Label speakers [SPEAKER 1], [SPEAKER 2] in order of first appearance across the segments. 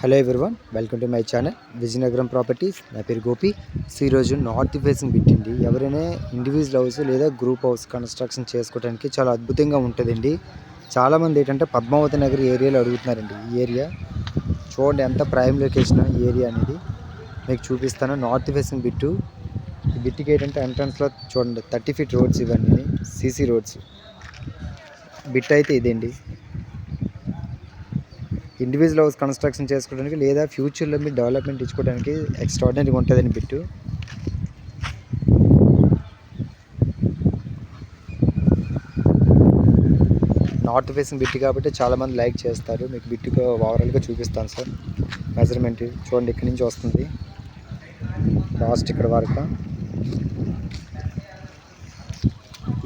[SPEAKER 1] Hello everyone, welcome to my channel Vizianagaram properties. నా పేరు గోపి. ఈరోజు నార్త్ ఫేసింగ్ బిట్టింది. ఎవరైనా ఇండివిజువల్ హౌస్ లేదా గ్రూప్ హౌస్ కన్స్ట్రక్షన్ చేసుకోవడానికి చాలా అద్భుతంగా ఉంటుందండి. చాలామంది ఏంటంటే పద్మావతి నగర్ ఏరియాలో అడుగుతున్నారండి. ఈ ఏరియా చూడండి ఎంత ప్రైమ్ లొకేషన్ ఈ ఏరియా అనేది మీకు చూపిస్తాను. North facing bit. ఈ బిట్టికి ఏంటంటే ఎంట్రన్స్లో చూడండి 30 feet రోడ్స్, ఇవన్నీ సీసీ రోడ్స్. బిట్ అయితే ఇదండి. ఇండివిజువల్ హౌస్ కన్స్ట్రక్షన్ చేసుకోవడానికి లేదా ఫ్యూచర్లో మీరు డెవలప్మెంట్ ఇచ్చుకోవడానికి ఎక్స్ట్రాడినరీగా ఉంటుందని బిట్టు. నార్త్ ఫేసింగ్ బిట్టు కాబట్టి చాలామంది లైక్ చేస్తారు. మీకు బిట్టుగా ఓవరాల్గా చూపిస్తాను సార్. మెజర్మెంట్ చూడండి, ఇక్కడి నుంచి వస్తుంది లాస్ట్ ఇక్కడ వరకు.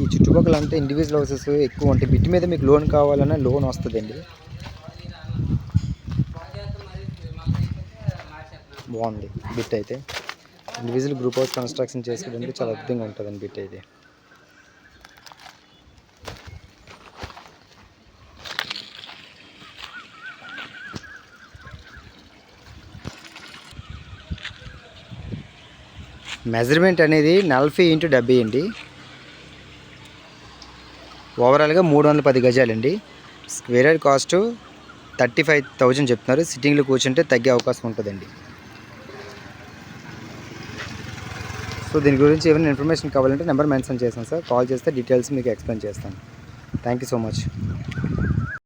[SPEAKER 1] ఈ చుట్టుపక్కల అంతా ఇండివిజువల్ హౌసెస్ ఎక్కువ ఉంటాయి. బిట్టు మీద మీకు లోన్ కావాలన్నా లోన్ వస్తుందండి. బాగుంది బిట్ అయితే. ఇండివిజువల్ గ్రూప్ హౌస్ కన్స్ట్రక్షన్ చేసుకోవడానికి చాలా అద్భుతంగా ఉంటుందండి బిట్ అయితే. మెజర్మెంట్ అనేది 40 x 70 అండి. ఓవరాల్గా 310 గజాలండి. స్క్వేర్ యార్డ్ కాస్ట్ 35,000 చెప్తున్నారు. సిట్టింగ్లో కూర్చుంటే తగ్గే అవకాశం ఉంటుందండి. సో దీని గురించి ఏమైనా ఇన్ఫర్మేషన్ కావాలంటే నెంబర్ మెన్షన్ చేస్తాను సార్. కాల్ చేస్తే డీటెయిల్స్ మీకు ఎక్స్ప్లెయిన్ చేస్తాను. Thank you so much.